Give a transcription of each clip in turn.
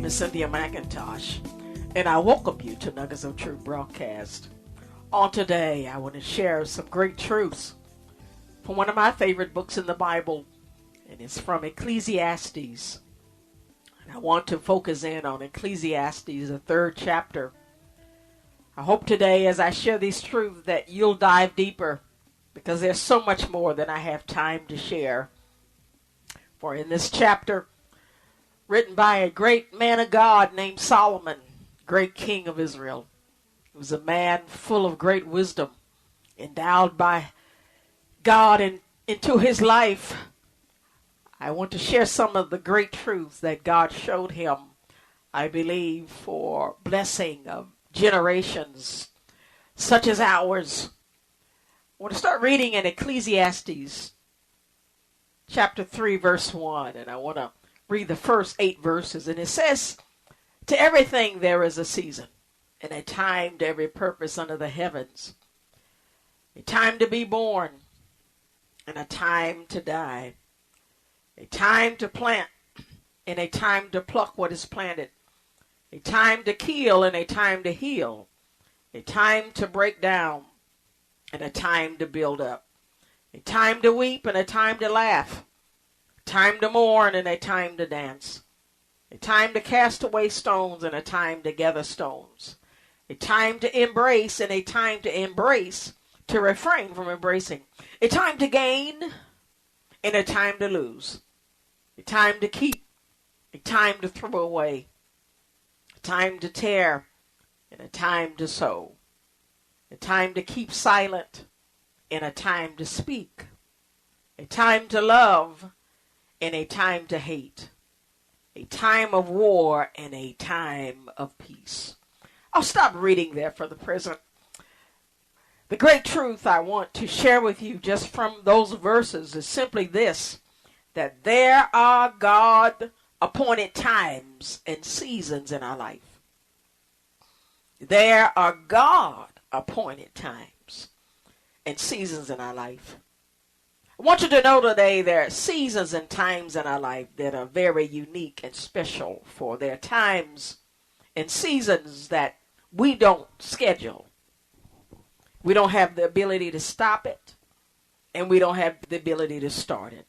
name is Cynthia McIntosh, and I welcome you to Nuggets of Truth broadcast. On today, I want to share some great truths from one of my favorite books in the Bible, and it's from Ecclesiastes. And I want to focus in on Ecclesiastes, the 3rd chapter. I hope today, as I share these truths, that you'll dive deeper, because there's so much more than I have time to share. For in this chapter, written by a great man of God named Solomon, great king of Israel. He was a man full of great wisdom, endowed by God into his life. I want to share some of the great truths that God showed him, I believe, for blessing of generations such as ours. I want to start reading in Ecclesiastes chapter 3, verse 1, and I want to read the first 8 verses, and it says, "To everything there is a season, and a time to every purpose under the heavens, a time to be born, and a time to die, a time to plant, and a time to pluck what is planted, a time to kill, and a time to heal, a time to break down, and a time to build up, a time to weep, and a time to laugh, time to mourn and a time to dance, a time to cast away stones and a time to gather stones, a time to embrace and a time to embrace, to refrain from embracing, a time to gain and a time to lose, a time to keep, a time to throw away, a time to tear and a time to sow, a time to keep silent and a time to speak, a time to love and a time to hate, a time of war and a time of peace." I'll stop reading there for the present. The great truth I want to share with you just from those verses is simply this, that there are God-appointed times and seasons in our life. There are God-appointed times and seasons in our life. I want you to know today there are seasons and times in our life that are very unique and special, for there are times and seasons that we don't schedule. We don't have the ability to stop it, and we don't have the ability to start it.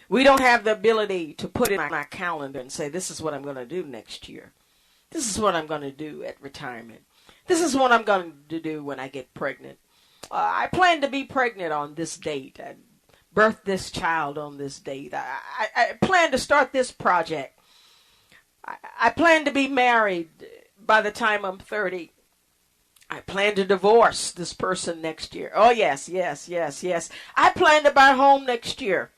We don't have the ability to put it on our calendar and say, this is what I'm going to do next year. This is what I'm going to do at retirement. This is what I'm going to do when I get pregnant. I plan to be pregnant on this date and birth this child on this date. I plan to start this project. I plan to be married by the time I'm 30. I plan to divorce this person next year. Oh, yes. I plan to buy a home next year.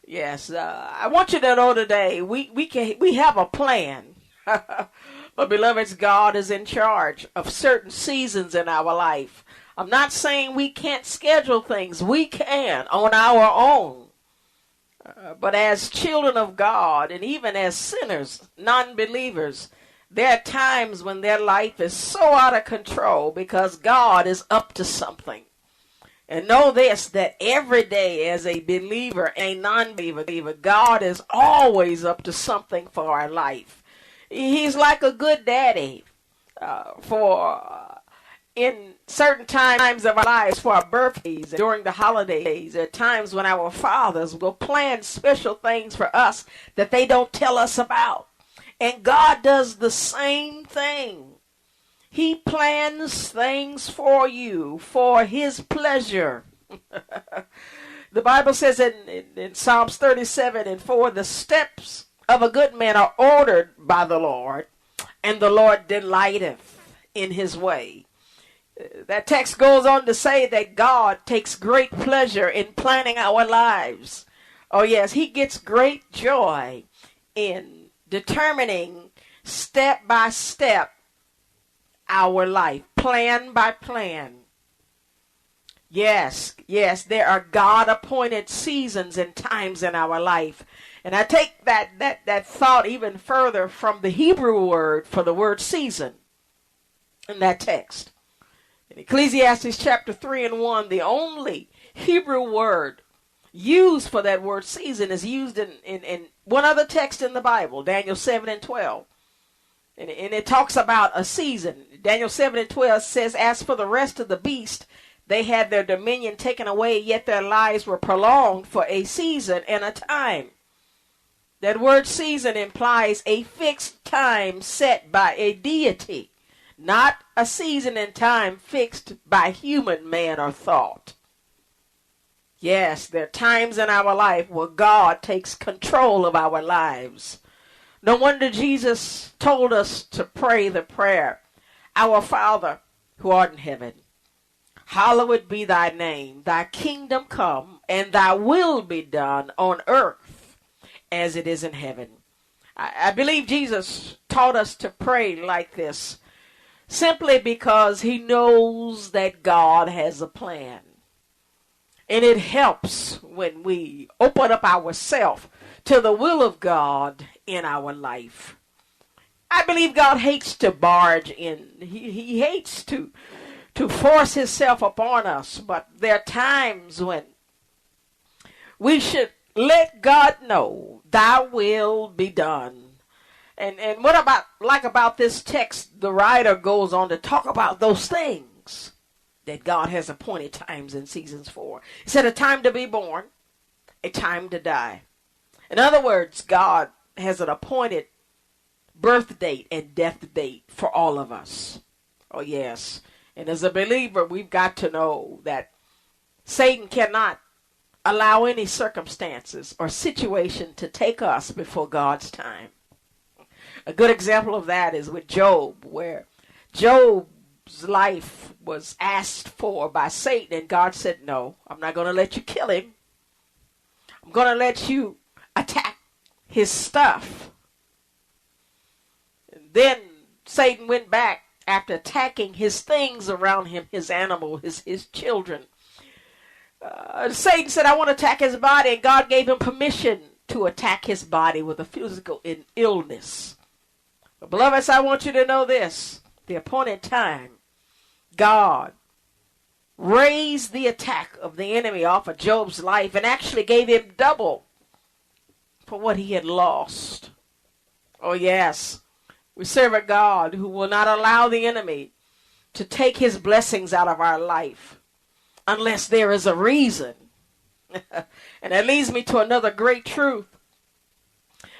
Yes, I want you to know today, we have a plan. But beloveds, God is in charge of certain seasons in our life. I'm not saying we can't schedule things. We can on our own. But as children of God, and even as sinners, non-believers, there are times when their life is so out of control because God is up to something. And know this, that every day as a believer, a non-believer, God is always up to something for our life. He's like a good daddy in certain times of our lives, for our birthdays, during the holidays. There are times when our fathers will plan special things for us that they don't tell us about. And God does the same thing. He plans things for you for his pleasure. The Bible says in Psalms 37:4, the steps of a good man are ordered by the Lord, and the Lord delighteth in his way. That text goes on to say that God takes great pleasure in planning our lives. Oh yes, he gets great joy in determining step by step our life, plan by plan. Yes, there are God-appointed seasons and times in our life. And I take that thought even further from the Hebrew word for the word season in that text. In Ecclesiastes chapter 3:1, the only Hebrew word used for that word season is used in one other text in the Bible, Daniel 7 and 12. And it talks about a season. Daniel 7 and 12 says, as for the rest of the beast, they had their dominion taken away, yet their lives were prolonged for a season and a time. That word season implies a fixed time set by a deity, not a season and time fixed by human man or thought. Yes, there are times in our life where God takes control of our lives. No wonder Jesus told us to pray the prayer, Our Father, who art in heaven, hallowed be thy name, thy kingdom come, and thy will be done on earth as it is in heaven. I believe Jesus taught us to pray like this simply because he knows that God has a plan. And it helps when we open up ourselves to the will of God in our life. I believe God hates to barge in. He hates to force himself upon us. But there are times when we should let God know, thy will be done. And what about this text, the writer goes on to talk about those things that God has appointed times and seasons for. He said a time to be born, a time to die. In other words, God has an appointed birth date and death date for all of us. Oh, yes. And as a believer, we've got to know that Satan cannot allow any circumstances or situation to take us before God's time. A good example of that is with Job, where Job's life was asked for by Satan, and God said, no, I'm not going to let you kill him. I'm going to let you attack his stuff. And then Satan went back after attacking his things around him, his animal, his children. Satan said, I want to attack his body, and God gave him permission to attack his body with a physical illness. But beloveds, I want you to know this. The appointed time, God raised the attack of the enemy off of Job's life and actually gave him double for what he had lost. Oh yes, we serve a God who will not allow the enemy to take his blessings out of our life unless there is a reason. And that leads me to another great truth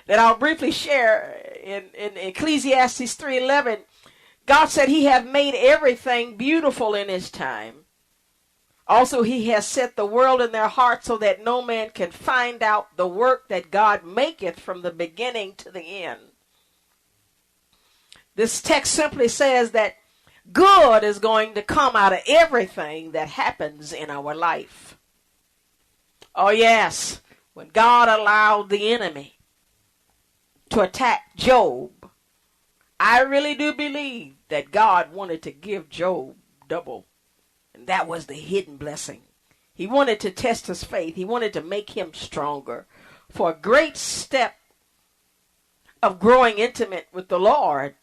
that I'll briefly share in Ecclesiastes 3:11. God said he hath made everything beautiful in his time. Also, he has set the world in their heart so that no man can find out the work that God maketh from the beginning to the end. This text simply says that good is going to come out of everything that happens in our life. Oh yes, when God allowed the enemy to attack Job, I really do believe that God wanted to give Job double. And that was the hidden blessing. He wanted to test his faith. He wanted to make him stronger. For a great step of growing intimate with the Lord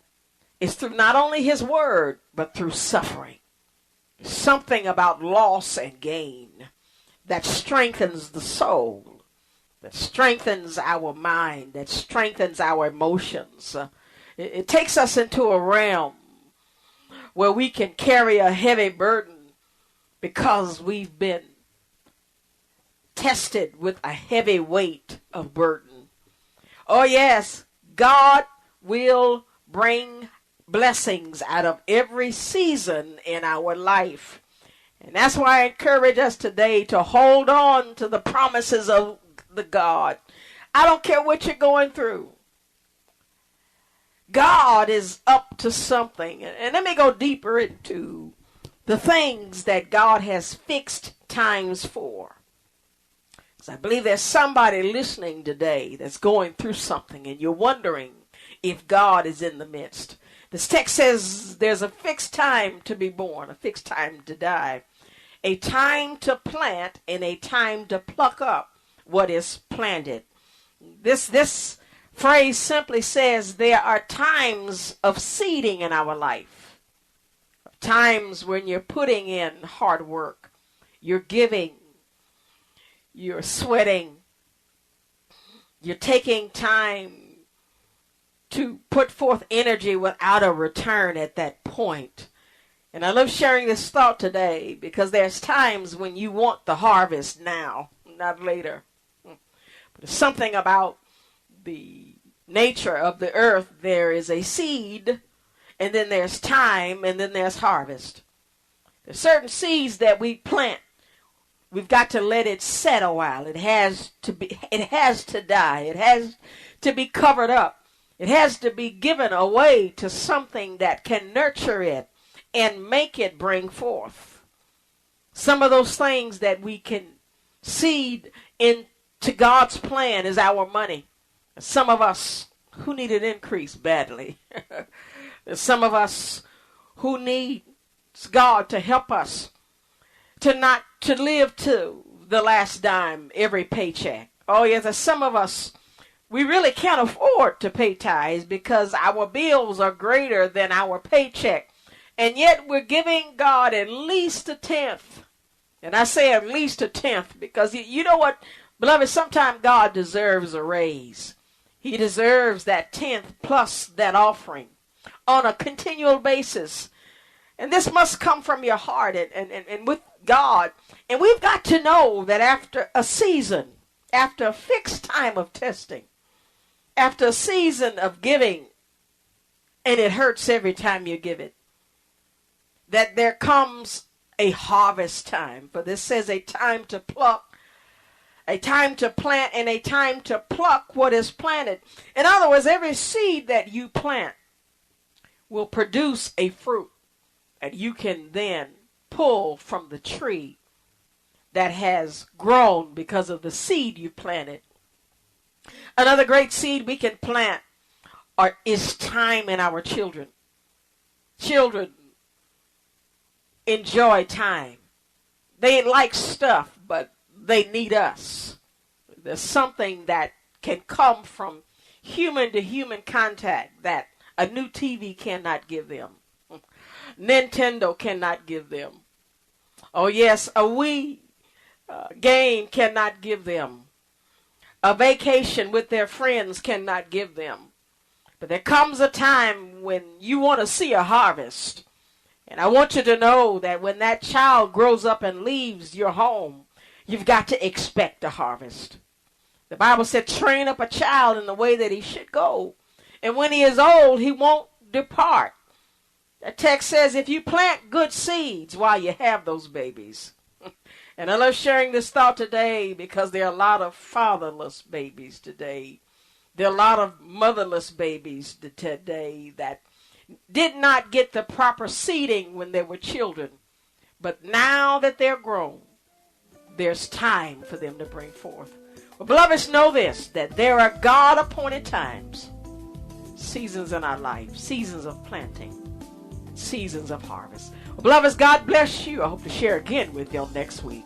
is through not only his word, but through suffering. Something about loss and gain that strengthens the soul, that strengthens our mind, that strengthens our emotions. It takes us into a realm where we can carry a heavy burden because we've been tested with a heavy weight of burden. Oh yes, God will bring blessings out of every season in our life. And that's why I encourage us today to hold on to the promises of the God. I don't care what you're going through. God is up to something. And let me go deeper into the things that God has fixed times for. So I believe there's somebody listening today that's going through something and you're wondering if God is in the midst. This text says there's a fixed time to be born, a fixed time to die, a time to plant and a time to pluck up what is planted. This phrase simply says there are times of seeding in our life, times when you're putting in hard work, you're giving, You're sweating. You're taking time to put forth energy without a return at that point. And I love sharing this thought today because there's times when you want the harvest now, not later. But there's something about the nature of the earth. There is a seed, and then there's time, and then there's harvest. There's certain seeds that we plant. We've got to let it set a while. It has to die. It has to be covered up. It has to be given away to something that can nurture it and make it bring forth. Some of those things that we can seed into God's plan is our money. Some of us who need an increase badly. There's some of us who need God to help us to not to live to the last dime every paycheck. Oh yes, there's some of us, we really can't afford to pay tithes because our bills are greater than our paycheck. And yet we're giving God at least a tenth. And I say at least a tenth because you know what, beloved, sometimes God deserves a raise. He deserves that tenth plus that offering on a continual basis. And this must come from your heart and with God. And we've got to know that after a season, after a fixed time of testing, after a season of giving, and it hurts every time you give it, that there comes a harvest time. For this says a time to pluck, a time to plant, and a time to pluck what is planted. In other words, every seed that you plant will produce a fruit that you can then pull from the tree that has grown because of the seed you planted. Another great seed we can plant is time in our children. Children enjoy time. They like stuff, but they need us. There's something that can come from human to human contact that a new TV cannot give them. Nintendo cannot give them. Oh yes, a Wii game cannot give them. A vacation with their friends cannot give them. But there comes a time when you want to see a harvest. And I want you to know that when that child grows up and leaves your home, you've got to expect a harvest. The Bible said, train up a child in the way that he should go. And when he is old, he won't depart. The text says, if you plant good seeds while you have those babies. And I love sharing this thought today because there are a lot of fatherless babies today. There are a lot of motherless babies today that did not get the proper seeding when they were children. But now that they're grown, there's time for them to bring forth. Well, beloveds, know this, that there are God-appointed times, seasons in our life, seasons of planting, seasons of harvest. Well, beloveds, God bless you. I hope to share again with you next week.